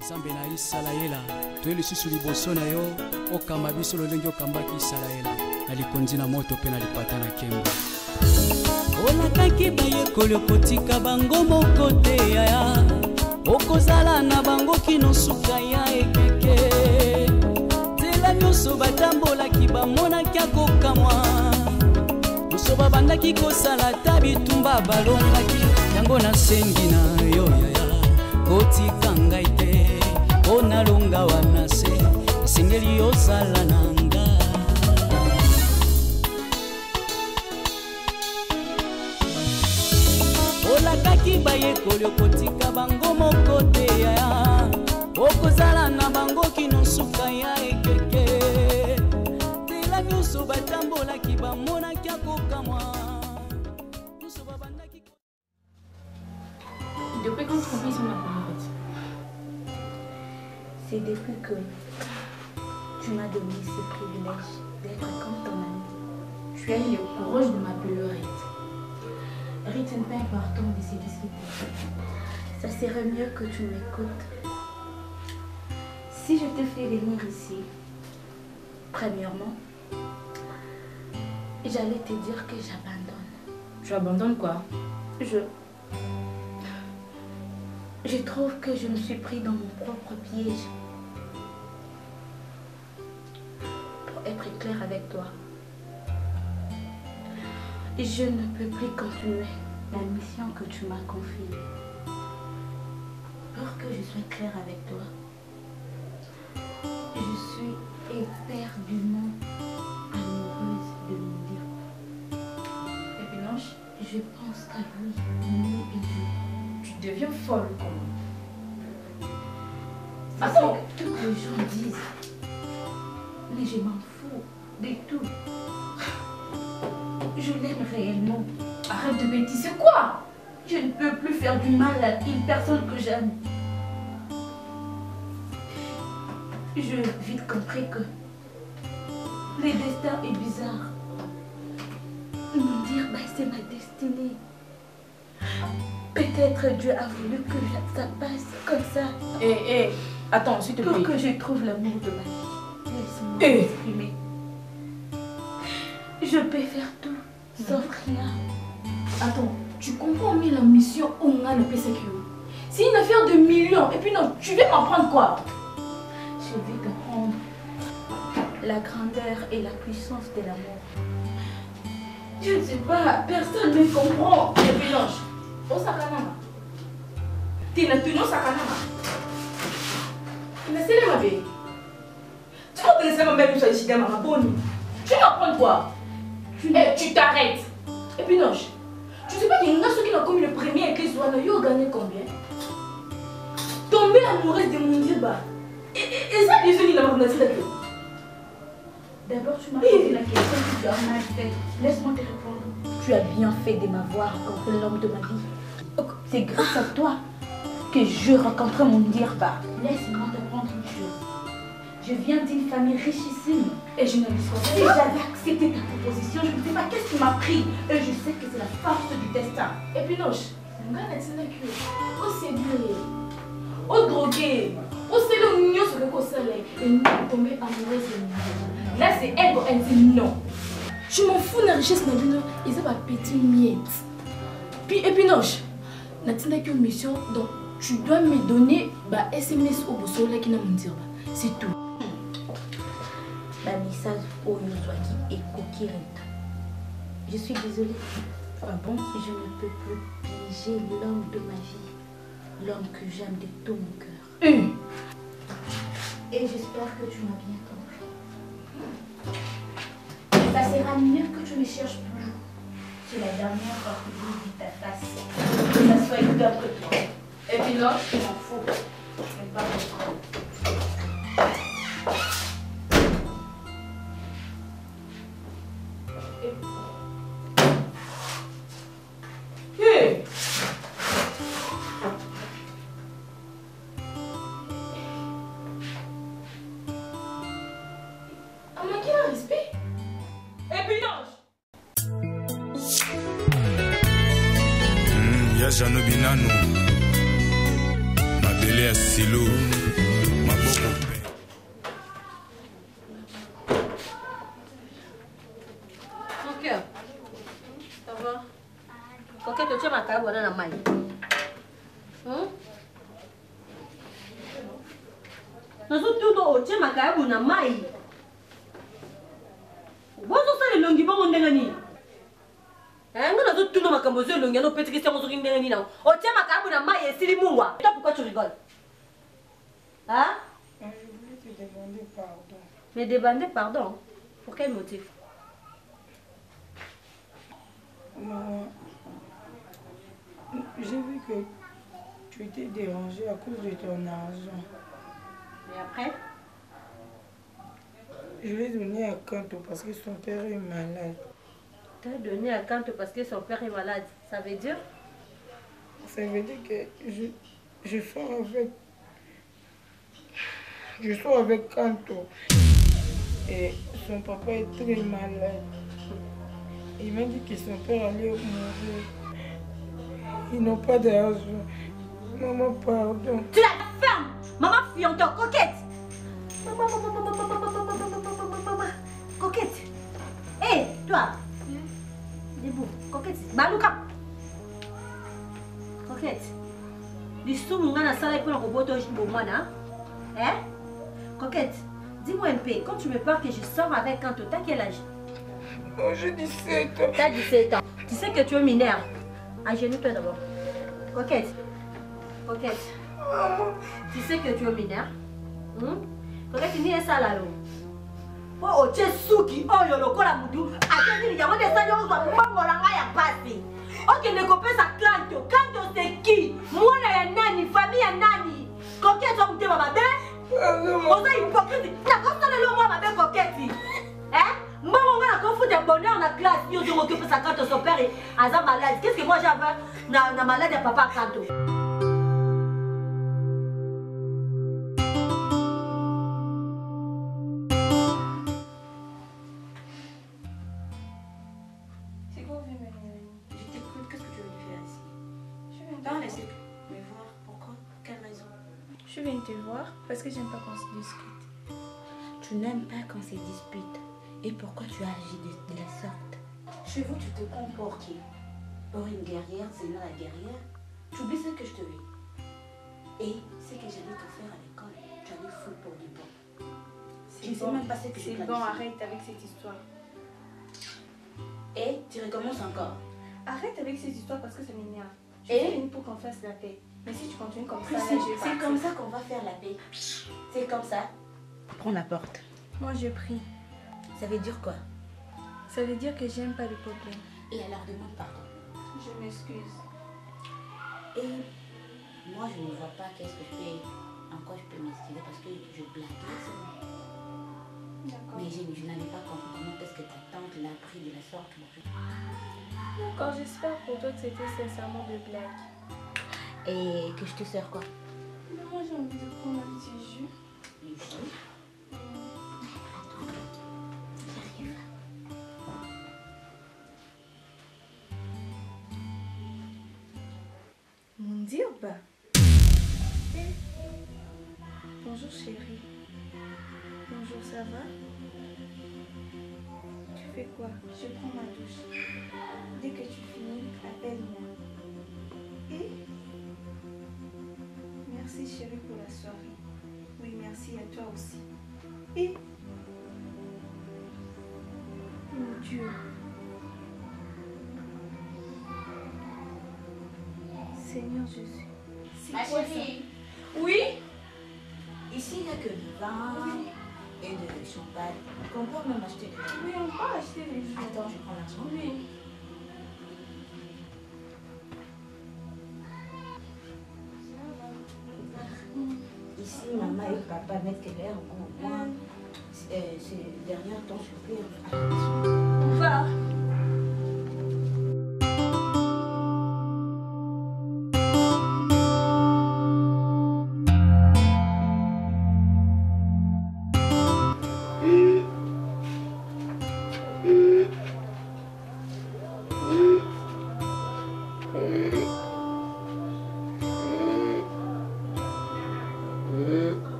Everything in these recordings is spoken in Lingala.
Nzambe na Isalaela to lisusu liboso na yo okamba biso lolenge okambaki Isalaela na likonzi na moto pe na lipata na kemba olakaki bayekoli kotika bango moko te ya okozala na bango kino suka ya ekeke tela nyonso batambolaki bamonaki akokamwa nyonso babandaki kosala ta bitumba balongaki yango nasengi na yo yaya kotika ngai te onalonga wana se esengeli ozala nanga olakaki bayekoli okotika bango moko te yaya okozala na bango kino suka ya ekeke tela nyonso batambolaki bamonaki akokamwa nyonso babandaki. Depuis quand tu compris sur ma première? C'est depuis que tu m'as donné ce privilège d'être comme ton ami. Tu as eu le courage de m'appeler Rite. Rite, ce n'est pas important de se discuter. Ça serait mieux que tu m'écoutes. Si je te fais venir ici, premièrement, j'allais te dire que j'abandonne. Tu abandonnes quoi? Je trouve que je me suis pris dans mon propre piège. Pour être clair avec toi, je ne peux plus continuer la mission que tu m'as confiée. Pour que je sois claire avec toi, je suis éperdument amoureuse de mon livre. Et Blanche, je pense qu'à lui, nuit et jour. Tu deviens folle comment? Attends, tout ce que les gens disent, mais je m'en fous de tout. Je l'aime réellement. Arrête de bêtiser, c'est quoi? Je ne peux plus faire du mal à une personne que j'aime. J'ai vite compris que le destin est bizarre. Me dire, bah, c'est ma destinée. Peut-être Dieu a voulu que ça passe comme ça. Attends, s'il te plaît. Pour que je trouve l'amour de ma vie. Laisse-moi m'exprimer. Je peux faire tout, sauf rien. Attends, tu comprends mieux la mission où on a le PCQ. C'est une affaire de millions. Et puis non, tu veux m'apprendre quoi? Je vais t'apprendre la grandeur et la puissance de l'amour. Je ne sais pas, personne ne comprend. Et puis non, oh sakanama. Tu n'as tenu sakanama. Mais c'est ma bébé. Tu vas te laisser ma mère sur le chien ma bonne. Tu vas apprendre quoi? Tu t'arrêtes. Et puis non, tu sais pas qu'il y a ceux qui ont commis le premier et qu'ils soient là, ils ont gagné combien? Tomber amoureuse de mon Dieu, bah. Et ça, les jeunes, ils ont gagné. D'abord, tu m'as posé la question que tu as mal fait. Laisse-moi te répondre. Tu as bien fait de m'avoir rencontré l'homme de ma vie. C'est grâce à toi que je rencontrais mon Dirba. Laisse-moi t'apprendre une chose. Je viens d'une famille richissime. Et je ne le sais pas. Si j'avais accepté ta proposition, je ne sais pas qu'est-ce qui m'a pris. Et je sais que c'est la force du destin. Et puis non, oh c'est vrai. Oh drogué. Oh c'est le mignon sur le conseil. Et nous tomber amoureuse de nous. Là c'est elle elle dit non. Je m'en fous de la richesse de la ils ont pas petit miette. Puis et puis non, Natina qui a une mission donc tu dois me donner bah SMS au bout soleil qui n'a mon dire c'est tout. La message au Yozwaki est coquillette. Je suis désolée. Ah bon? Je ne peux plus piéger l'homme de ma vie. L'homme que j'aime de tout mon cœur. Et j'espère que tu m'as bien compris. Ça sera mieux que tu ne cherches plus. C'est la dernière fois que je vis ta face. Que ça soit égal que toi. Et puis là, je m'en fous. Je ne vais pas comprendre. Janobinano Mabele ya silo maboko pe. Ok, ça va? Coquette, tu as ma carabone dans la main. Nazotuto tu as ma carabone dans la main. Wazosala longi bongo ndenge nini? Nga nazotuno makambo zo longi no petri question zo ndenge nini na. Otia makambo na mai esili mungwa. Toi pourquoi tu rigoles? Hein? Je voulais te demander pardon. Mais demander pardon? Pour quel motif? Maman, j'ai vu que tu étais dérangée à cause de ton argent. Et après? Je l'ai donné à Kanto parce que son père est malade. Tu as donné à Kanto parce que son père est malade. Ça veut dire? Ça veut dire que je sors avec Kanto. Et son papa est très malade. Il m'a dit que son père allait mourir. Ils n'ont pas d'argent. Maman, pardon. Tu la fermes! Maman fianto, coquette! Coquette! Hé, toi! Debout, coquette! Balouka! Coquette! L'histoire de la salle pour le robot de Mona. Hein? Coquette, dis-moi un peu, quand tu me parles que je sors avec Kanto, t'as quel âge? Oh, j'ai 17 ans. T'as 17 ans. Tu sais que tu es mineur. Agenouille-toi d'abord. Coquette. Coquette. Tu sais que tu es mineur. Coquette, tu n'es pas là. Oh, tu es souki. Oh, yo, lokola mudu. Attends, il y a des sages qui sont morts à passer. Ok, ne copie sa Kanto. Kanto, c'est qui? Moi, il y a nani, famille, il y a nani. Coquette, tu vas me dire, maman. On est hypocrite. Tu n'as pas le nom, ma belle coquette. Hein? Maman, on a fait des bonheurs dans la classe. Nous avons occupé sa Kanto, son père est malade. Qu'est-ce que moi j'avais? Na malade de papa Kanto. C'est quoi, Vémélie? Je t'écoute, qu'est-ce que tu veux faire ici? Je viens Pas te laisser me voir, pourquoi? Quelle raison? Je viens te voir parce que j'aime pas qu'on se discute. Tu n'aimes pas quand c'est dispute. Et pourquoi tu agis de la sorte? Chez vous, tu te comportes pour une guerrière, c'est là la guerrière. Tu oublies ce que je te dis. Et ce que j'allais te faire à l'école, tu allais foutre pour du bon. Tu ne sais même pas ce que je C'est planifie. bon, arrête avec cette histoire. Et tu recommences encore. Arrête avec cette histoire parce que ça m'énerve. Je Et suis venue pour qu'on fasse la paix. Mais si tu continues comme ça, là, C'est je vais partir. comme ça qu'on va faire la paix. C'est comme ça. Prends la porte. Moi, je prie. Ça veut dire quoi? Ça veut dire que j'aime pas le problème. Et alors demande pardon. Je m'excuse. Et moi je ne vois pas qu'est-ce que je peux, en quoi je peux m'excuser parce que je blaguais seulement. D'accord. Mais je n'avais pas compris comment est-ce que ta tante l'a pris de la sorte. D'accord, j'espère pour toi que c'était sincèrement de blague. Et que je te sers quoi? Mais moi, j'ai envie de prendre un petit jus. Du jus? Attends, j'arrive. Mon Dieu, bah. Bonjour chérie. Bonjour, ça va? Tu fais quoi? Je prends ma douche. Dès que tu finis, appelle-moi. Et merci chérie pour la soirée. Oui, merci à toi aussi. Et mon Dieu. Seigneur Jésus. C'est Ma quoi ça? chérie, Oui? ici il n'y a que du vin et de champagne. On peut même acheter des vins. Oui, on peut acheter les jus. Attends, je prends l'argent. Oui. Ici, maman et papa mettent que l'air au moins. C'est derrière ton souper. On va.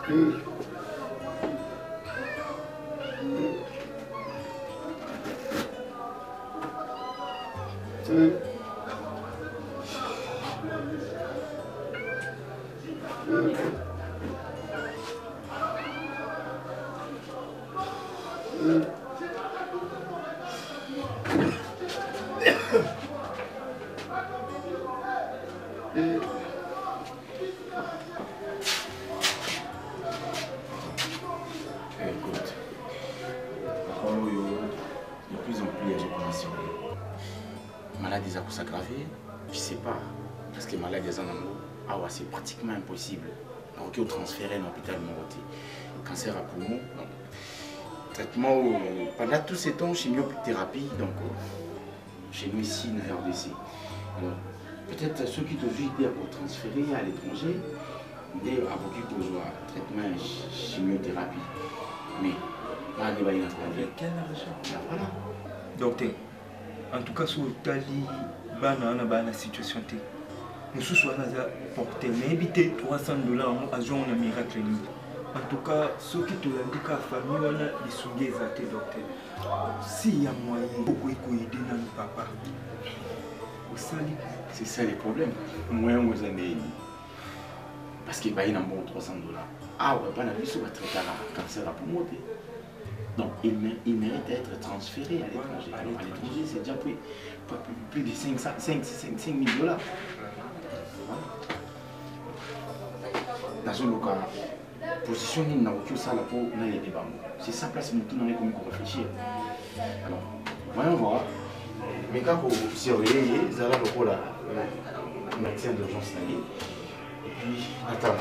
Écoute, de plus en plus, j'ai commencé. Maladie ça s'aggraver, je sais pas. Parce que maladie ça c'est pratiquement impossible. Donc, on transférer dans l'hôpital de Moroté. Cancer à poumon. Traitement pendant tous ces temps, chimiothérapie, donc chez nous ici, dans RDC. Alors, peut-être ceux qui te vident pour transférer à l'étranger, des avocats pour jouer traitement chimiothérapie. Mais, là, on va y aller. Quel argent? Voilà. Docteur, en tout cas, sur l'Italie, on a une situation. Nous sommes portés, mais éviter $300 à jouer un miracle. En tout cas, ceux qui te l'ont dit qu'à la famille, on a des souliers exactés, docteur. S'il y a moyen, beaucoup de aider notre papa. C'est ça les problèmes. Moi, on est parce qu'il y a un bon $300. Ah ouais, pas la vie, ça va traiter un cancer à poumon. Donc, il mérite d'être transféré à l'étranger. Alors, à l'étranger, c'est déjà plus de $5 000. Dans ce cas, positionner dans le ça pour les débats. C'est ça place nous tout dans les communes pour réfléchir. Alors, voyons voir. Mais quand vous surveillez, vous allez le rôle à médecin d'urgence. Et puis, attends.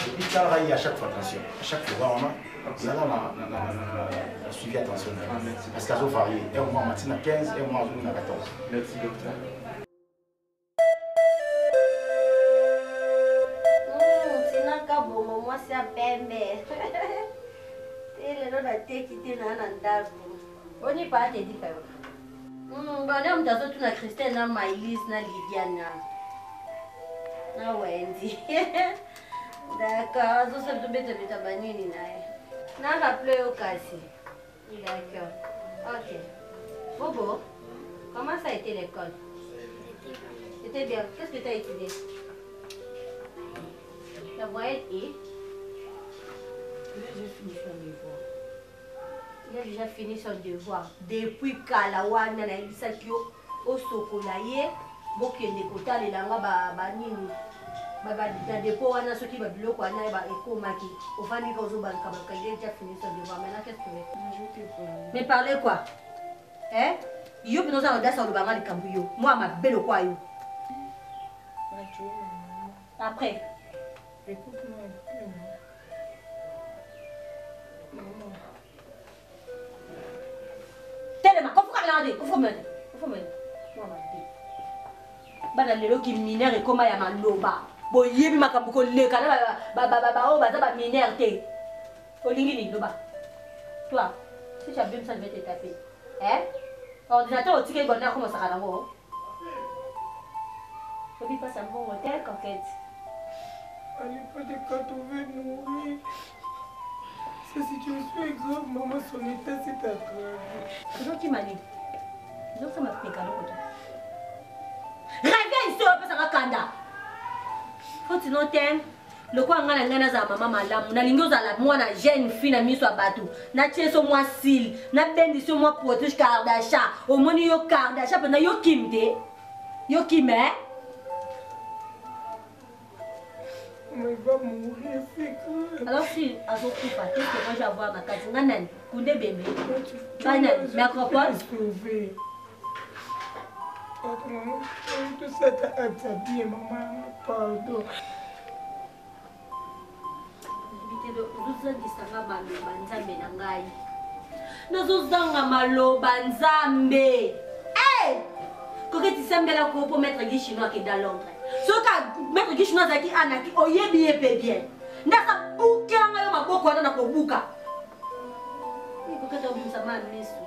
Et puis, ça raille à chaque fois, attention. À chaque fois, vous allez la suivi attention. Parce qu'à ce varié, un mois matin à 15, un mois à 14. Merci, docteur. Moi c'est à peine. Et le nom de qui était dans un ndabo. On n'y pas te dit pas. On est dans toute la Christine, na Maïlis, na Lydiana. Na Wendy. D'accord, ça se met de tabanini na. Na rappelé au cassi. D'accord. Ok. Bobo, comment ça a été l'école? C'était bien. Qu'est-ce que tu as étudié? La voyelle est. Il a déjà fini son devoir. Depuis Kalawana na Elisakio, au Sokolaye, Bokende Kota, les langues banini. Dans des pots, on a ceux qui va bloquer, on a éco-maki. Au fond, il a déjà fini son devoir. Maintenant, qu'est-ce que tu veux? Mais parlez quoi? Hein? Yo, nous avons dit ça au Bama de Cambuyo. Moi, ma belle au quoi yo? Après. Écoute-moi un peu. Maman. Tellement, comment vous avez dit? Bana lelo ki mineur et comment ya maloba. Bo yebi makambo ko leka na ba o baza ba mineur te. Olingi ni loba. Toi, si tu as bien ça je vais te taper. Hein? Ordinateur au ticket bonheur comment ça va nango? Obi passe un bon hôtel coquette. Allez pas de quand on veut mourir. Sa situation est grave, maman, son état c'est aggravé. Donc qui m'a dit? Donc ça m'a fait cadeau pour toi. Reviens ici, on peut s'en kanda. Faut tu noter le quoi ngana ngana za mama malamu na lingo za la mwana jeune fille na miso abatu na tieso moi sil na bendi so moi protège Kardashian au moni yo Kardashian pena yo kimde yo kimé. Mais il va mourir, c'est grave. Alors si azokufa qu'est-ce que moi je vais voir ma carte ngana kunde bébé banane microphone sauver. Maman, tout ça t'a bien, maman, pardon. Nozozanga maloba nzambe. Hey! Koke tisembela ko po mettre gi chinois qui dans Londres. Soka mettre gi chinois zaki anaki oyebi ebe bien. Ndaka buka ngayo maboko na ko buka. Iko kata msama misu.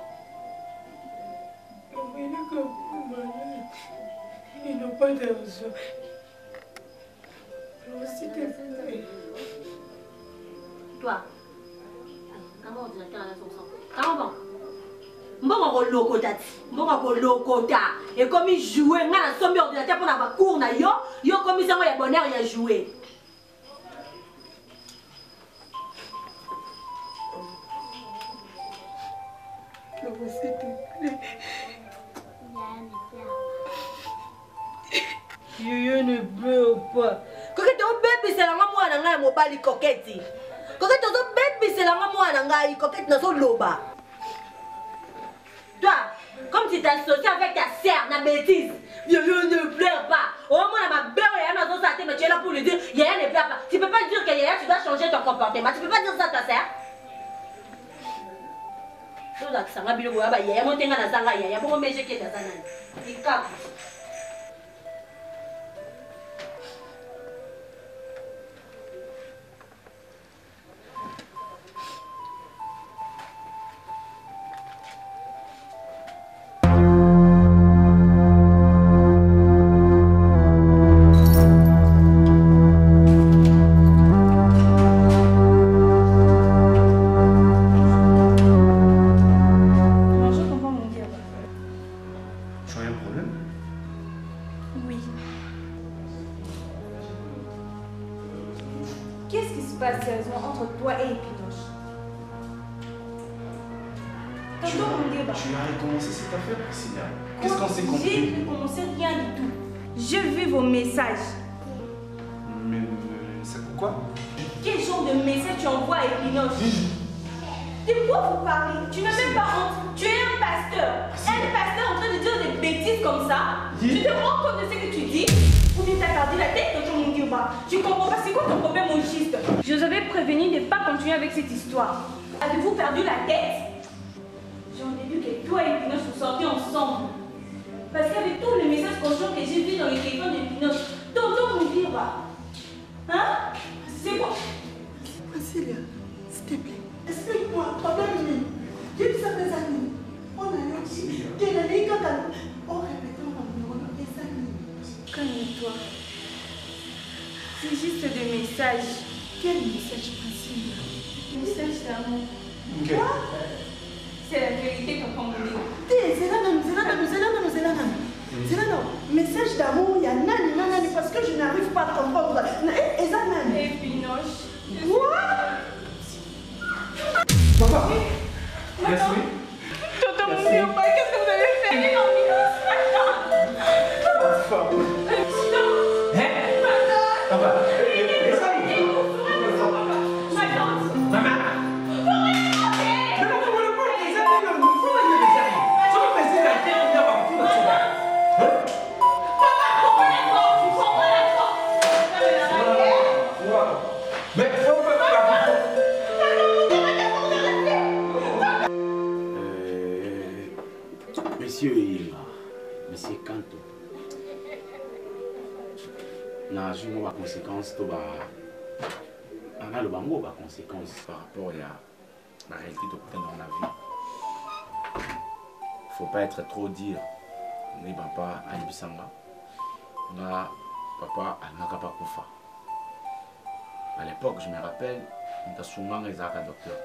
Ils n'ont pas d'argent. Alors, s'il te plaît. Toi, comment on dirait à la sauce? Comment bon? Mbongo lokota. Et comme il jouait, on a somme ordinateur pour avoir cours na yo comme il y a bonheur, il a joué. S'il te plaît. Yo ne pleure pas. Coquette, on bébé, c'est la maman à l'angle, mon bali coquette. Coquette, on bébé, c'est la maman à l'angle, coquette, dans son loba. Toi, comme tu t'es associé avec ta sœur, la bêtise, yo ne pleure pas. Au moins, ma belle, Yaya n'a pas mais tu es là pour lui dire, Yaya ne pleure pas. Tu peux pas dire que Yaya, tu dois changer ton comportement. Tu peux pas dire ça à ta sœur. Je dois que ça m'a bien vu, Yaya, mon tenga na zanga, Yaya, pour me jeter dans un an. Il capte. Avez-vous perdu la tête? J'ai entendu que toi et Pinoche sont sortis ensemble. Parce qu'avec tous les messages constants que j'ai vus dans le téléphone de Pinoche, tonton mon dire hein? C'est quoi? Célia, s'il te plaît, explique-moi, pardonne-moi. J'ai vu ça mes amis. On a dit, tu es allé quand on répétait mon numéro de mes amis. Calme-toi. C'est juste des messages. Quel message, Priscilla? Message d'amour. Quoi? C'est la vérité qu'on prend de c'est là, message d'amour, il y a nani, parce que je n'arrive pas à comprendre. Et ça, nani. Et Pinoche. Quoi? Papa. Merci. Tonton mon Dieu, qu'est-ce que vous avez fait? Papa. Monsieur Kanto, na jumeau ma conséquence to ba on a le bango ba conséquence par rapport à la réalité de dans la vie. Faut pas être trop dire ni papa ali bisanga na papa alaka pa kufa. À l'époque, je me rappelle, on a souvent les docteur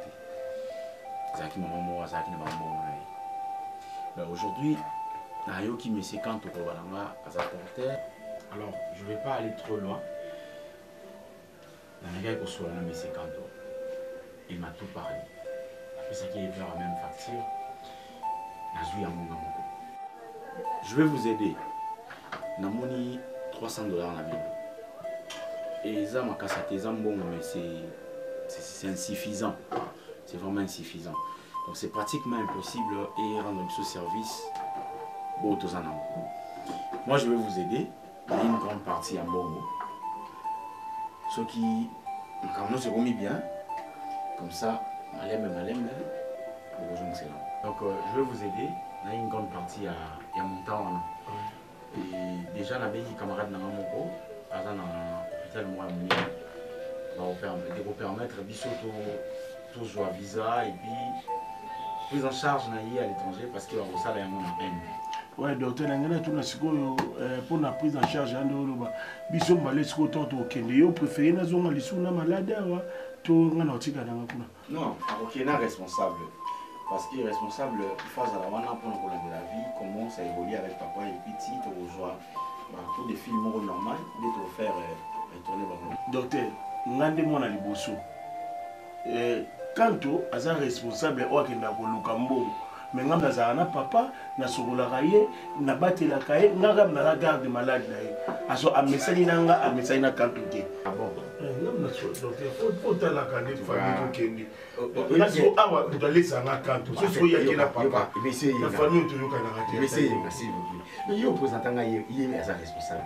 Zaki maman Zaki maman. Aujourd'hui, Nayoki me séquente au Kobalanga à sa portée. Alors, je ne vais pas aller trop loin. Il m'a tout parlé. Après ça qui est vers la même facture, je vais vous aider. Namoni 300 $ la même. Et ça m'a cassé bon, mais c'est insuffisant. C'est vraiment insuffisant. Donc c'est pratiquement impossible et rendre ce service. Moi je vais vous aider. Il y a une grande partie en bongo. Ceux qui quand nous se remis bien, comme ça, malem. Donc je vais vous aider. Il y a une grande partie à mon temps. Et déjà, on a des camarades dans mon cours. Moi, vous permettre de jouer visa et puis prise en charge à l'étranger parce qu'il y a ça là un Ouais, docteur, tout pour la prise en charge, biso malé siko tonto okende yo préféré na zonga lisuna malade wa to ngana otika na kuna. Non, OK, na responsable. Parce qu'il est responsable face à la wana pour de la vie, comment ça évolue avec papa et petit, tu rejoins pour des films normaux, de te faire retourner dans docteur, ngande mona liboso. Kanto aza responsable o akenda ko lukambo. Mais ngam na papa na sokolaka ye na batelaka ye ngaka na garde malade na ye aso amesani nanga amesani na kanto te. Ah bon? Ngam na docteur faut la canne famille ko kendi. Na so awa udalesa nga kanto so so ya kila papa. La famille to yoka na raté. Merci beaucoup. Mais yo présentant nga ye est responsable.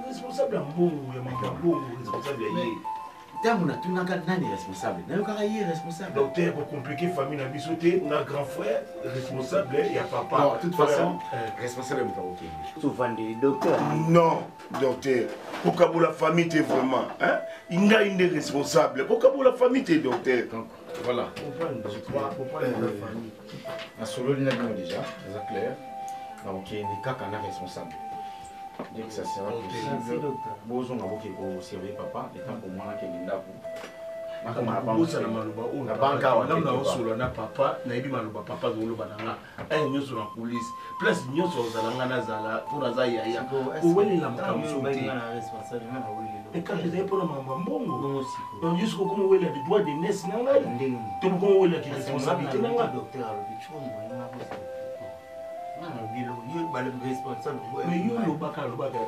Responsable en bon ya mambo responsable ya ye. Tant tu n'as pas de responsable. N'a pas responsable. Docteur, pour compliquer la famille, on a grand frère responsable, il y a papa. Non, de toute façon, responsable, mais pas OK. Souvent des docteurs. Non, docteur. Pour la famille, tu es vraiment. Il y a une responsable. Pour la famille, tu es docteur. Donc, voilà. Je crois pour la famille. La solo, il y a déjà, c'est clair. Donc, il y a des cas qu'on a responsable. Dès que ça sera possible, besoin d'avoir que servir papa, et tant pour moi, qu'il y a na banka na osolo na papa na yebi maloba papa zolo bananga ay nyoso na police plus nyoso zalanga na zala pour aza yaya oweli la makamso te et quand je pour mamba mbongo donc jusqu'au comme oweli de droit de naissance na ngai to comme oweli ki responsabilité na ngai docteur mais yo lobaka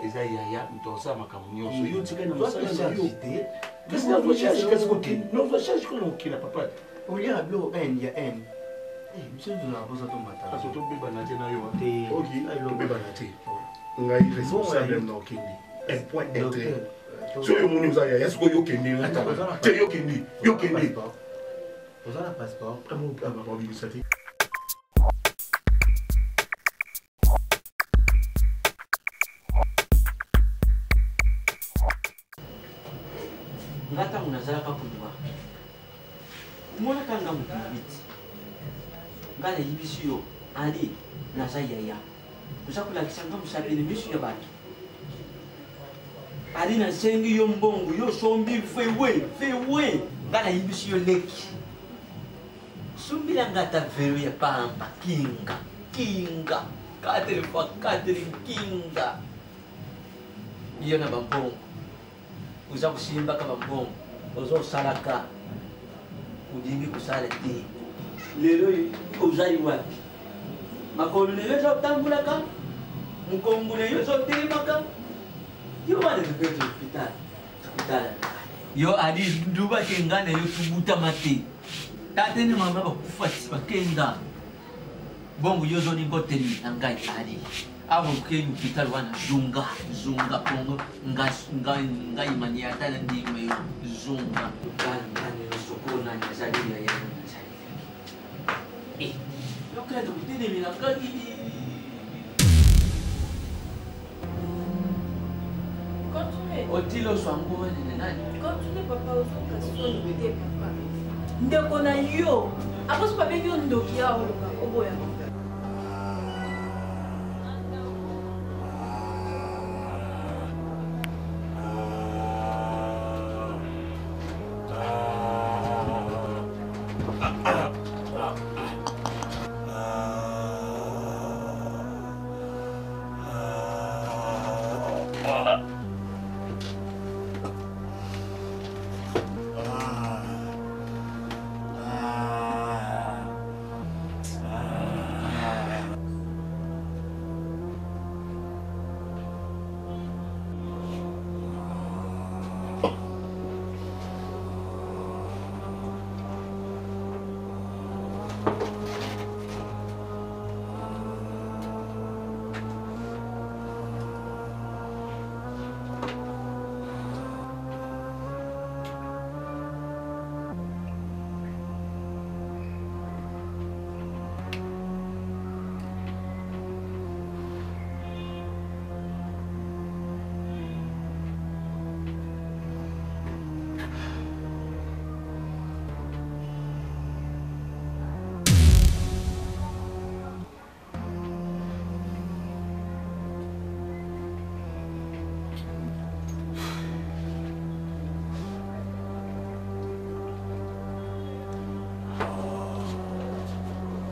eza yaya ntosa makambo nyonso yo tika na mosala yo qu'est-ce que vous cherchez qu'est-ce que vous cherchez qu'on qui n'a pas pas au lieu à bio N il y a N monsieur nous avons besoin de matin parce que to beba na te na yo te OK to beba na te ngai responsable na okindi un point d'entrée so yo moni uza yaya siko yo kendi na ta te yo kendi vous avez un passeport amu ba bibisati ngata unazalaka kudwa mona kanga mukubiti ngala yibisiyo ali naza yaya kusakula kisanga musabini misu ya batu ali na sengi yo mbongo yo sombi fewe ngala yibisiyo leki sumbila ngata vero ya pampa kinga kadri kinga iyo na bambongo uza kusimba kama mbongo ozo salaka udingi kusala te lelo uzali wapi makolo lelo zo tambulaka mukongo lelo zo telemaka yo wale tupeto hospital yo ali nduba kengana yo tubuta mate tate ni mama bakufati bakenda bongo yo zo ni ngoteli ngai ali avo ke hospital wana zunga pongo ngai maniata na ndime zunga ngani sokona ni zali ya zali yo kaya to tene mina kadi continue otilo swango ne nani continue papa ozoka soni bete papa ndeko na yo aposo pabengi yo ndoki ya oloka oboya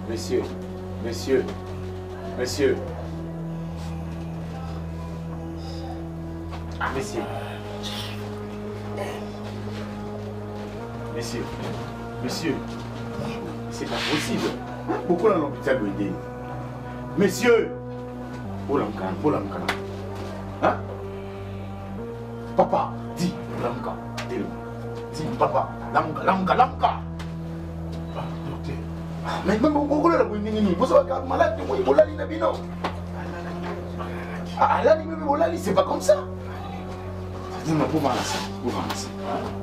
Monsieur, monsieur, monsieur. Ah, monsieur. Monsieur, monsieur, c'est pas possible. Pourquoi dans l'hôpital doit aider? Monsieur! Boulamka. Hein? Papa, dis, Boulamka. Dis, papa, Lamka. Ah, docteur. Mais même beaucoup là, vous savez que malade, vous l'avez dit, non? Ah, là, c'est pas comme ça. Vous ne pouvez pas lancer. Vous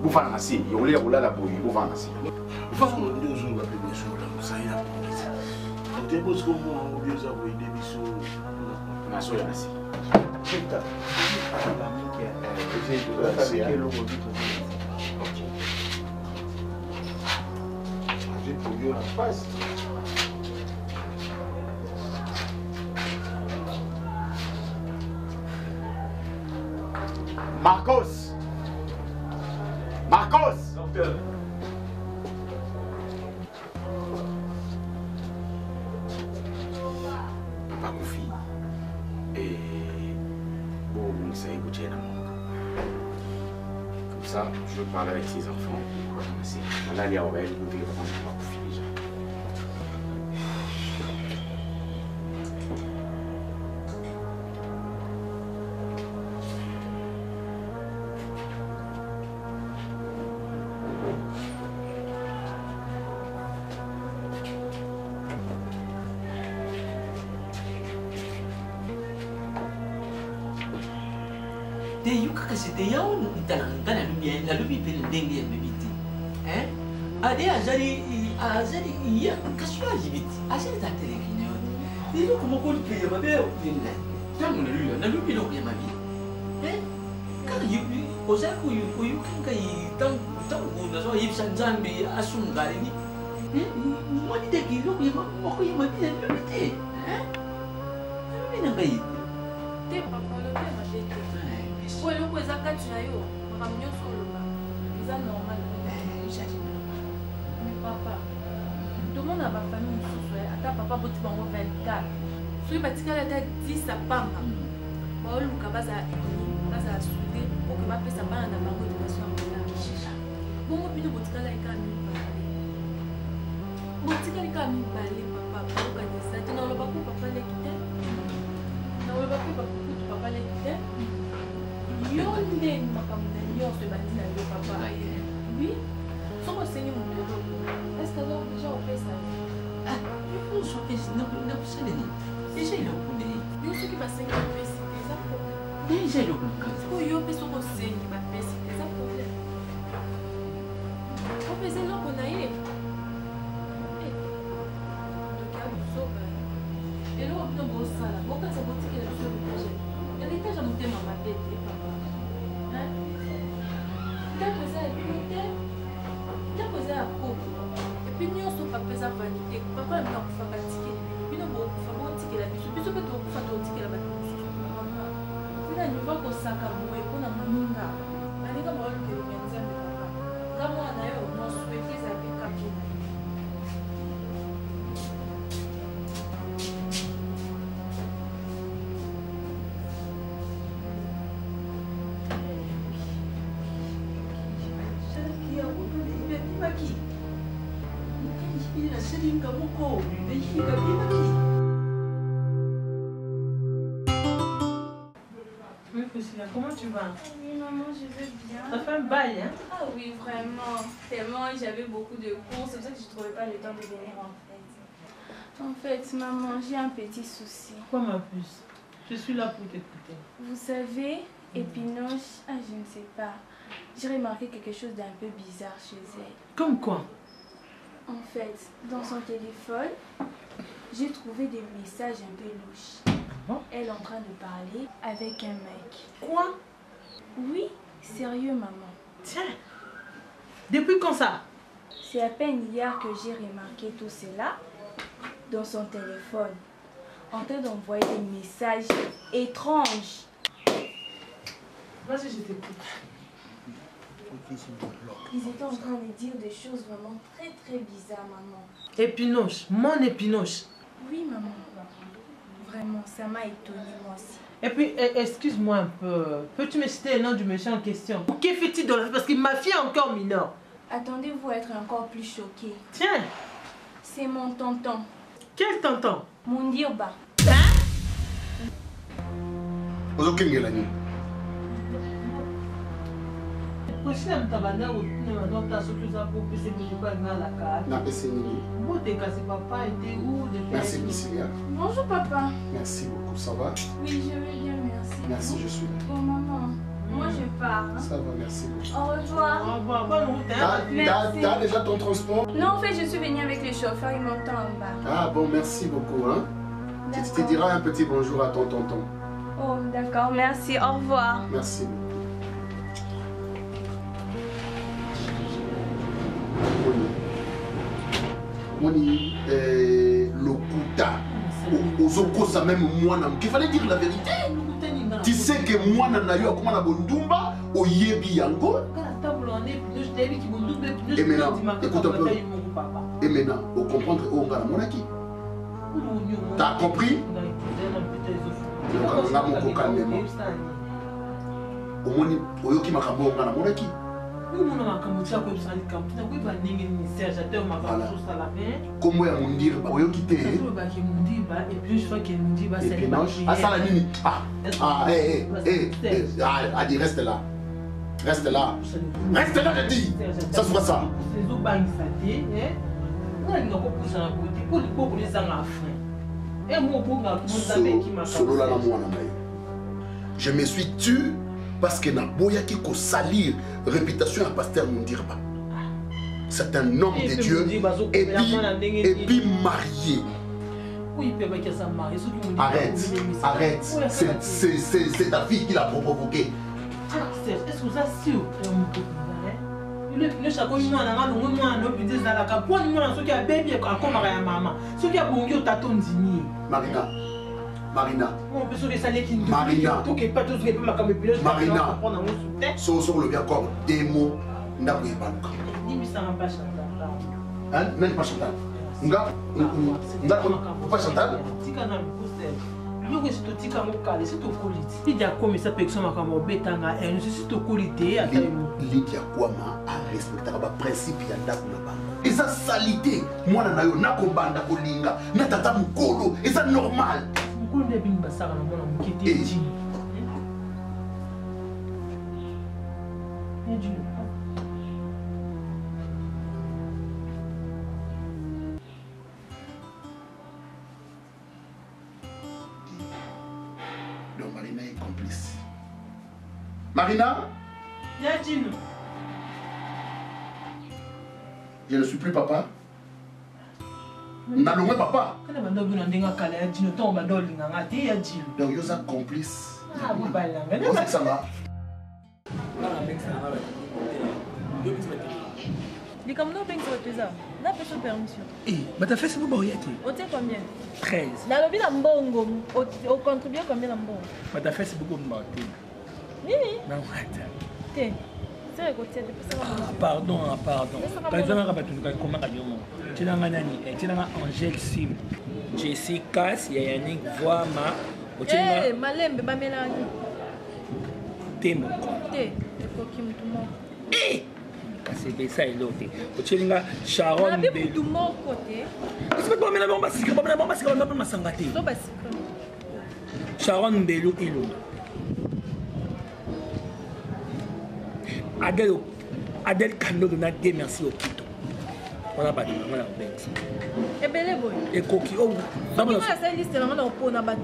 pouvez lancer. Vous voulez la bouille. Vous pouvez lancer. Vous pouvez nous jouer la péninsule. Ça y est, la police. Vous avez besoin de moi, vous avez envoyé des bisous. Je suis là. J'ai pour lui en face. Marcos! Docteur. Papa Kofi. Et bon, ça y est, comme ça, je veux parler avec ses enfants. Là, il y a Aurel, vous devez prendre Papa Kofi déjà. C'était yao ntalangana na lubi pele ndenge ya bibiti ade azali ya kaswa jibiti azali tateleki na yote nilo komoko lipe mabe nina tangu na lubi lo ya mabi kaka yubi ozaku yubi kanka tangu na so yibsa nzambi asungari ni mwani de kilo ya moko ya mabi na bibiti lubi na ngai te papa lo pe mabe te po eloko eza kati na yo makambo nyonso oloba eza normal mais papa tomona bafamille mosusu ata papa boti bango 24 soki batikali ata 10 apamba baoluka bazala économie bazala soude poke bapesa bana na bango éducation ya molala bongo bino botikala ekala mibale botikali kaka mibale papa baokanisa te naoloba ko papa leki te naoloba ko papa leki te yo ndenge makambo na nyonso ebandi na yo papa oui soko osengi moto eloko estce alors déjà opesa nakusaleni deja eloko ndei yo soki basengi bapesi te eza problème deja eloko sikoyo yo mpe soko osengi bapesi te eza problème opesa eloko na ye doki abuzoba eloko bino bosala bokanisa botikela biso héritage ya motema mabe te papa ndako eza ya bino te ndako eza ya koko epuis nyonso papa eza vanité papa amina kufaka tikeli bino bokufa botikela biso biso mpe tokufa totikela bato mosusu tina niva kosaka boye mpona moninga baninga baolukelo ya nzambe papa nga mwana na yo mosuete ezala mpe kapi na ye Oui, Priscilla, comment tu vas? Oui, maman, je vais bien. Ça fait un bail, hein? Ah oui, vraiment. Tellement j'avais beaucoup de cours, c'est pour ça que je ne trouvais pas le temps de venir en fait. En fait, maman, j'ai un petit souci. Quoi, ma puce? Je suis là pour t'écouter. Vous savez, Épinoche, je ne sais pas. J'ai remarqué quelque chose d'un peu bizarre chez elle. Comme quoi? En fait, dans son téléphone, j'ai trouvé des messages un peu louches. Elle est en train de parler avec un mec. Quoi? Oui, sérieux, maman. Tiens, depuis quand ça? C'est à peine hier que j'ai remarqué tout cela dans son téléphone, en train d'envoyer des messages étranges. Vas-y, je t'écoute. Ils étaient en train de dire des choses vraiment très très bizarres, maman. Épinoche, mon épinoche. Oui, maman. Vraiment, ça m'a étonnée moi aussi. Et puis, excuse-moi un peu. Peux-tu me citer le nom du monsieur en question? Que fait-il dans la vie? Parce que ma fille est encore mineure. Attendez-vous à être encore plus choquée. Tiens. C'est mon tonton. Quel tonton? Mundirba. Ozokengelani. Merci Priscilla. Bonjour papa. Merci beaucoup, ça va? Oui, je vais bien, merci. Merci, je suis là. Bon maman, moi je pars. Hein? Ça va, merci beaucoup. Au revoir. Au revoir, bonne route. T'as déjà ton transport? Non, en fait, je suis venue avec le chauffeur, il m'entend en bas. Ah bon, merci beaucoup. Hein? Tu te diras un petit bonjour à ton tonton. Oh, d'accord, merci, au revoir. Merci. Moni, Lokuta, Ozokosa même moi, il fallait dire la vérité. Tu sais que moi, Nanayo, comment on a Bondumba, Oyebi Yango. Et maintenant, écoute un peu. Et maintenant, au comprendre, on a mon acquis. T'as compris? On a mon calmement. Au moins, Oyoki Makabo, on a mon acquis. Comment est Mundirba? Oyo quitté. Et puis je crois que Mundirba c'est les Ah, ça la nini. Adi, reste là. Reste là. Reste là, je dis. Ça se voit ça. Je me suis tué parce que Naboya qui ko salir réputation à pasteur Mundirba. C'est un homme de Dieu et puis marié. Arrête, arrête. C'est ta fille qui l'a provoqué. Est-ce que vous êtes sûr? Le chapeau, moi, on a Marina. Marina. Sur le bien corps, des mots, n'a pas hein? Même pas Chantal. Nga pas Chantal. Lydia Kwama a respecté le principe ya ndaku na bango. Eza salité, mwana na yo nakobanda kolinga, na tata mukolo, eza normal. Mukolo ne binga saka na mwana mukete ji. Donc Marina est complice. Marina? Yadjino. Je ne suis plus papa. Nalongwe papa. Donc vous êtes complice. Ah, vous parlez. Vous êtes ça va? Les commandes ont fait ça. N'a pas de permission. Eh, mais t'as fait ce que tu On tient combien? 13. Dans le bilan mbongo, on contribue combien dans mbongo? Mais t'as fait ce que tu Nini? Non, attends. Tiens. C'est côté de pardon. Quand ils ont rabattu comment tu n'as pas nani, tu n'as pas Angèle Sim, Jessica, Yannick, Voama, eh, malembe ba melangi. Temo. Té, ekoki mutu moko. Eh! Kasi besa elote. Ochelinga Sharon Belu. Na mutu moko te. Est-ce que tu mets bomba sika, bomba masanga te. So basika. Sharon Belu ilo. Adèle Kando de Nadé, merci au Kito. Voilà, bah, on a Banks. Et belle boy. Et Koki, oh, non, mais ça, c'est liste, là, on a un pot dans la Ah,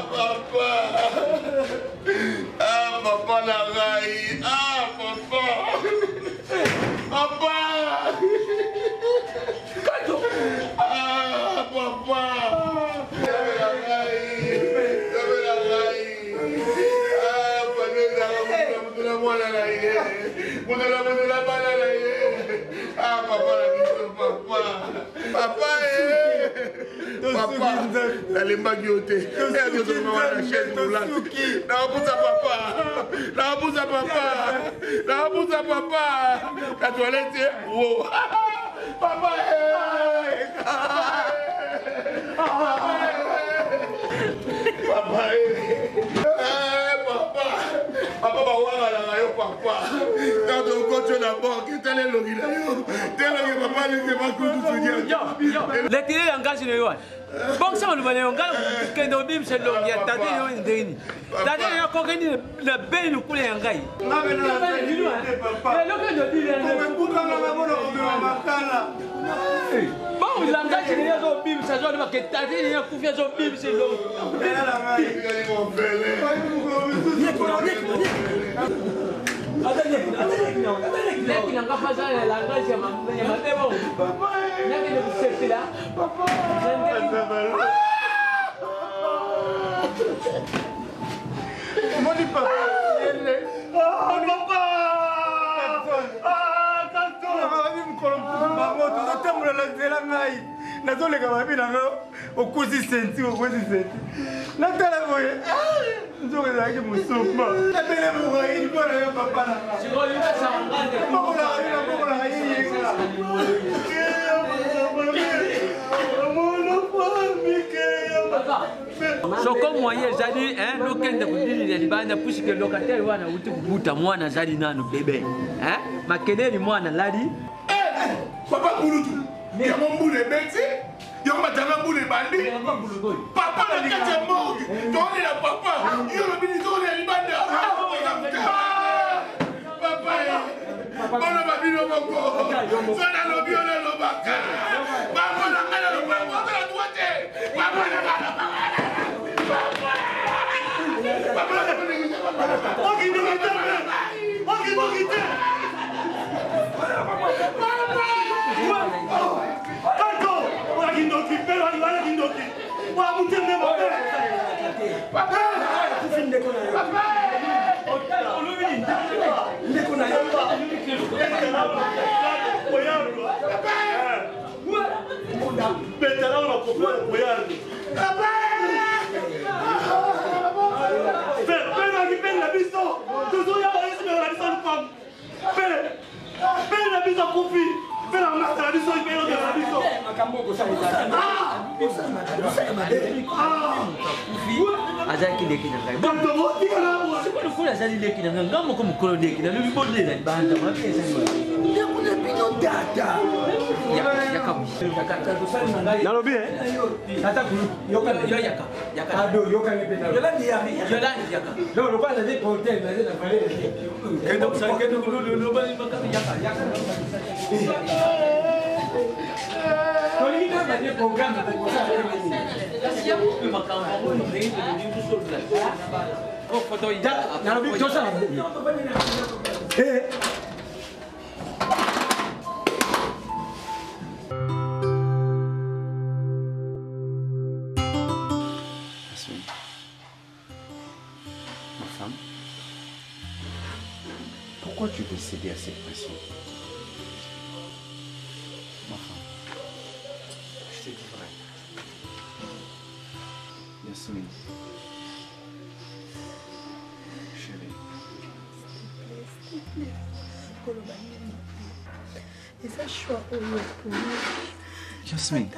papa! Ah, papa, la raille! Ah, papa! Papa! Ah, papa! J'avais la raille! Ah, papa, ah, papa, papa, Papa, nalembaki yo te. Ezozonga na chaise roulante. Nabuza papa. Nabuza papa. Nabuza papa. La toilette, wow. Papa, papa, papa, bawangala yo papa. Quand on continue la banque, tel est l'origine. Tel est le papa, les démarques tout se les télé langage de yo. Bon ça on va le langage que nos bim c'est longue ya tati yo ndeni. Tati yo ko ngeni le be nous kule ngai. Na bena la papa. Le loke de dire le kuka na mabona ko makala. Bon langage de yo bim ça zo que tati yo kufia zo bim c'est longue. Bena la mai. Mon belle. nazoleka babi nanga okuzi senti natala boye nzoka ezalaki mosomba napele mokoyi mpona yo papa namokolaka yeyenga soko moyen ezali lokende kudilila libanda puisque locataire wana uti kubuta mwana azali nanu bebe makeleli mwana lali papa bulutu yango mbula ebeti yango matanga mbula ebandi papa na kati ya morgue toolela papa yo lobini toolela libanda papa bona babino moko sona lobi oyo lobaka papa na ngai nalobaka otala twa te papa na ngai azalaki leki na ngai sikoyo kula azali leki na ngai nga moko mokolo leki na lobi bolela libanda mabe ezali bino dada nalobi tata kulu Pourquoi tu veux céder à cette pression? Ma femme, je te dis vrai. Yasmine, chérie. S'il te plaît, et ça choix au pour Yasmine.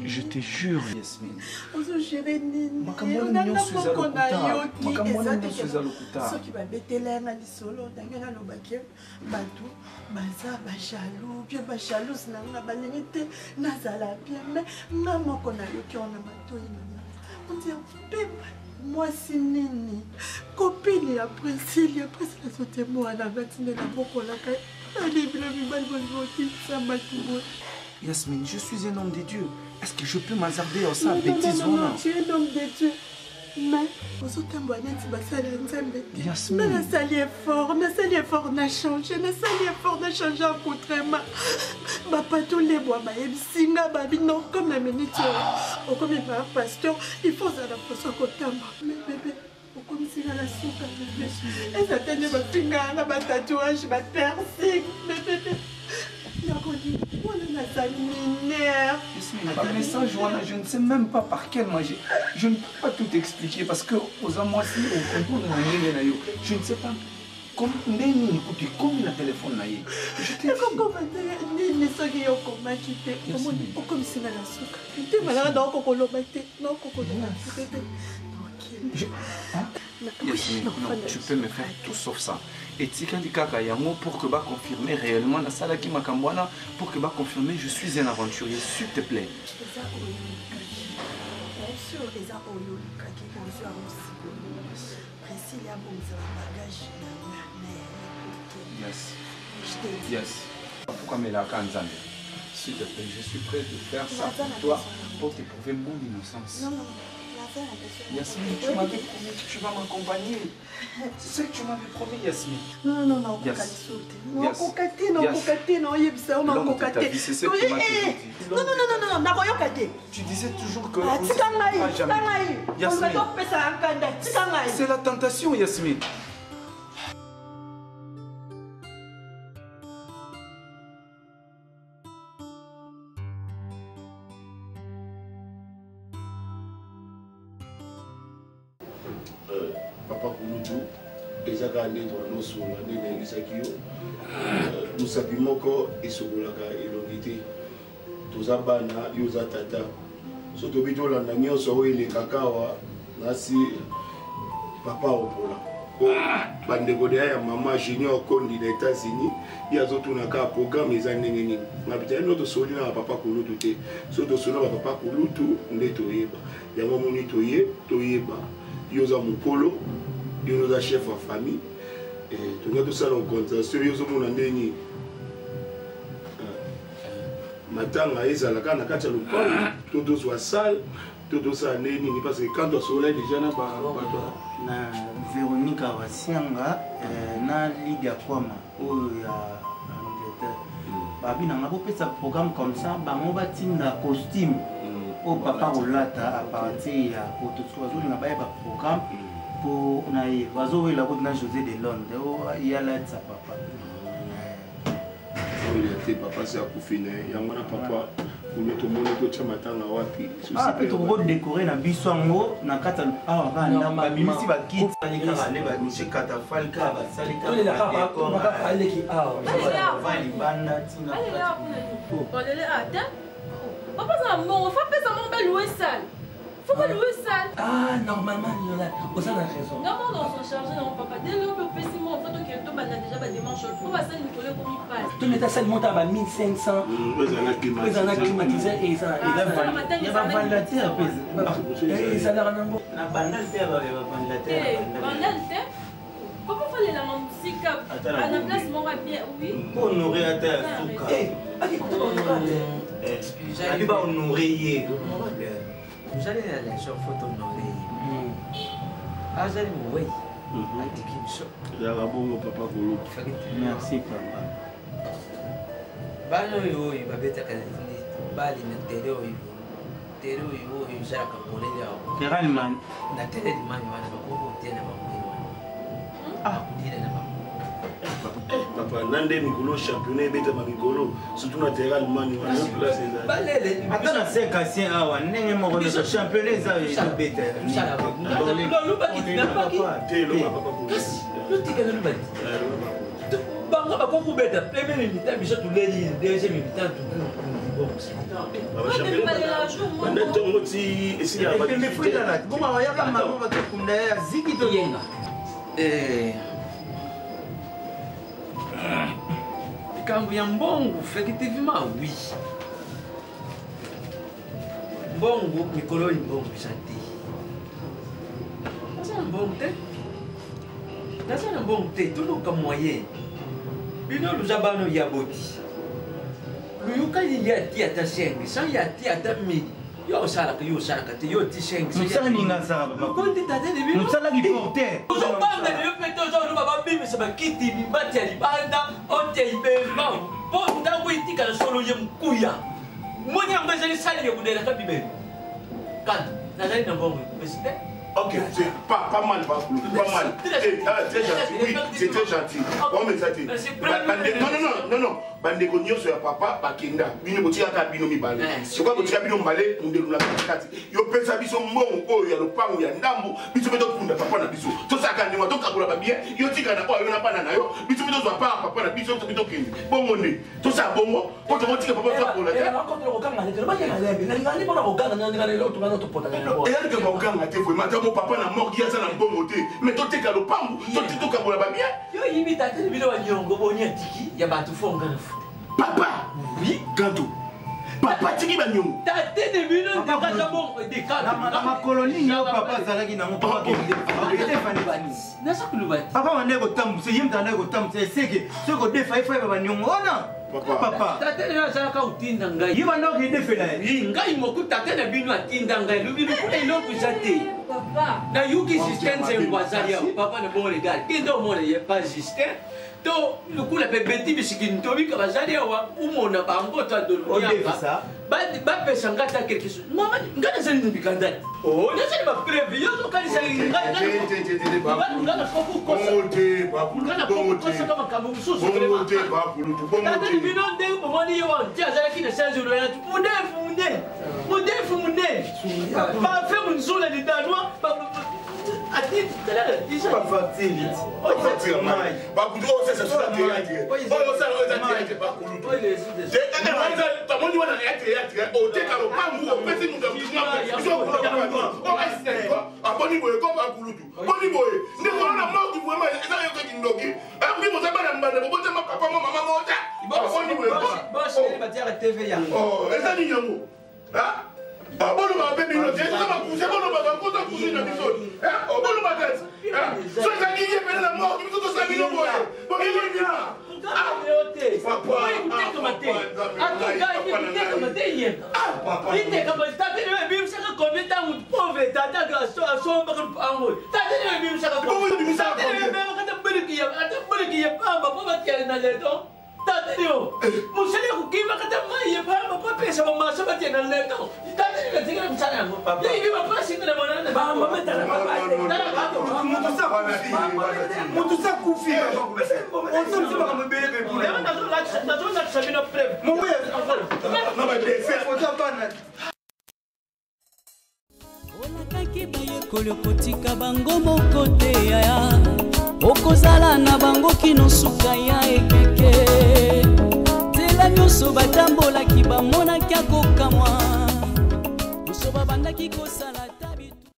Je te jure, Yasmine. Moi, si nini, copine ya Priscille, ya Priscille sote moi na vatine na boko la kai. Ali bila bibali bonoti sama tubo. Yasmine, je suis un homme de Dieu. Est-ce que je peux m'hasarder à ça, bêtise? Non, tu es un homme de Dieu. Mais, Yasmine, na sali effort, na changer, en contrairement. Ma patouille bois, ma ebsinga, babi non comme la minute. Au comme il va pasteur, il faut ça la façon côté mais bébé. Comme si la soupe, bébé. Et ça tenait ma finger, ma tatouage, ma piercing, bébé. message, je ne sais même pas par quel magie. Je ne peux pas tout expliquer parce que aux amoissi, au contour de la je ne sais pas. Comme le téléphone là. Je t'ai Yasmine, non, tu peux me faire tout sauf ça. Et Tikandi Kakayamo pour que va confirmer réellement la salle qui m'a camboana pour que va confirmer je suis un aventurier, s'il te plaît. Yes. Yes. Pourquoi me la kanzane? S'il te plaît, je suis prêt de faire ça pour toi pour te prouver mon innocence. Non. Yasmine, tu m'avais promis que tu vas m'accompagner. C'est ce que tu m'avais promis, Yasmine. Non, tu disais toujours que c'est la tentation, Yasmine. Papa Kouloutou, ezaka ndeto anosola nde nayelisaki yo mosapi moko esokolaka elongi te toza bana yo oza tata so tobi tolanda nyonso oyo elekaka awa nasi papa opola bandeko deya ya mama junior kondi na États-Unis ye azotunaka programme eza ndenge nini mabita ino tosoli na bapapa Kouloutou te so tosoli na bapapa Kouloutou nde toyeba yango moni toyeba yo oza mokolo yo oza chef ya famille tonga tosala ocontation yo ozomona ndenge matanga ezalaka na kati ya lopango to tozwa sale to tosala nde nini parce que quand toasolai déjà na bato na Véronique Awasianga na Lydia Kwama oyo ya Angleterre babi nanga bopesa programme comme ça bango batinda costume au papa olata à partir ya ototswazo na baye ba programme pour na bazo wela ko na José de Londres o ya la tsa papa oyo te papa c'est akufine yango na papa kuno to mona to tcha matanga wapi souci to ko décorer na biswango na kata na ba bimisi ba kit ni kala ne ba ni kata falka ba salika ba ko ba aleki va li banda tina Allez, attends. Papa, ça mon faut pas ça mon bel louer salle. Faut pas louer salle. Ah, normalement, il y a raison. Non, on s'en charge, non, papa. Dès lors que petit mon photo qui est tout bana déjà ba démarche. Faut pas ça Nicolas comme il passe. Tu mets ta salle monte à 1500. Vous en a climatisé et ça il va ventilateur et ça n'a rien na banal te ba ventilateur. Banal te. Comment fallait la musique à la place mon bien oui. Pour honorer à terre souka. J'allais pas honorer. J'allais aller sur photo honorer. Ah j'allais oui. Papa Kouloutou. Merci papa. Bano yo babeta kana bali na tero yo jaka kolele yao. Keralman na tele di mani wana bako tena bako. Ah, ndile na bako. Papa nande mikolo championnat beta mikolo surtout na terrain mani wana place eza. Balele atana sekasien awa ndenge moko na championnat eza beta. Lo ba kitina ba ki. Telo papa Kasi lo tika na ba. Banga ba ko beta premier militant biso to leli deuxième militant to bon. Baba championnat. Banda tongo ti esi ya ba. Mais fuila la. Bon ba ya kama mama ba kunda ya ziki to yenga. Kambu ya mbongo effectivement oui. Mbongo mikolo mbongo santé. Nasa mbongo te. Nasa mbongo te tout le cas moyen. Bino luzabano ya boti. Luyuka ya ti ata 5, sans ya ti ata 1000. Yo sala que yo ti 5. Musala ninga sala ba. Konti tade de bino. Musala ki porter. Zo banga de yo peto zo no baba bimi se ba kiti bi bati ali banda on te ibema. Po ndango itika na solo ye mkuya. Mwenye ambaye sali yo kudela ka bibe. Kan, na zali na bongo. Besite. Ok, c'est pas mal, pas mal. Très gentil, oui, c'est très gentil. On me dit. Non. Bandeko nyonso ya papa bakenda. Bino botia ka bino mibale. Soka botia bino mbale ndelula kati. Yo pesa biso mbongo oyo ya lopango ya ndambu. Biso beto kunda papa na biso. Tosaka ndima tokakula ba bien. Yo tika na oyo na bana na yo. Biso beto zwa papa na biso beto kende. Bongo ne. Tosa bongo. Poto motika papa za kola. Papa na mort ya sana bongo te mais to teka lopango to kabola ba bien yo yibita te bino wa nyongo bonya tiki ya batu fonga papa oui ganto papa tiki ba nyongo tate de bino de kaza bongo de kaza na colonie yo papa zalaki na papa ke fani bani na sakuluba papa wande ko tambu se yimta na ko tambu se seke se ko de fai ba nyongo ona papa tate yo zalaka utinda ngai yiba ndo ki de fela ngai moku tate na bino atinda ngai lubino kule iloko jate papa na yuki système c'est wazalia papa ne bon regarde kindo mo ne pas système to lukula pe beti bisikin to bi kabazalia wa umona bango to adolunia ba pesa ngata quelque chose mama ngana zali bikanda oh ne zali ba prévu yo to kali zali ngana fofu ko ngana fofu ko sa kama kamu susu tata ni bino nde bomoni yo tia zali kina 16 jours ya munde ba fe munzula ni danwa ati tala isa ba fatili ba kudo c'est ça ça théâtre oh ça théâtre ba kulutu c'est tamoni wana théâtre o te kalo pangu o pesi mu de aboni boye ko ba kulutu boni boye ndi ko na mo di vraiment eza yo ke kindoki abi mo zabana mbana bo tema papa mama mota boni boye boss ni batia TV ya oh eza ni yango ha abolo ba bebe no je sama kuze bolo ba ko ta kuze na biso obolo ba gas so za ki ye pele na mo ki to sa bino boye bo ki ni na papa Tatanio, musali kukiva kata mai ya pama pesa mama sama tena leto. Tatanio katika mchana ngo. Hivi mapasi kuna mwana na mama tena papa. Mutu sa kufi. On se va me bele pour. Nazo na sabina preve. Mo ya na ba defa foto bana. Olakaki baye kolyokotika bango moko te ya. Okozala na bango kino suka ya ekeke tela nyonso batambolaki bamonaki akokamwa nyonso babandaki kosala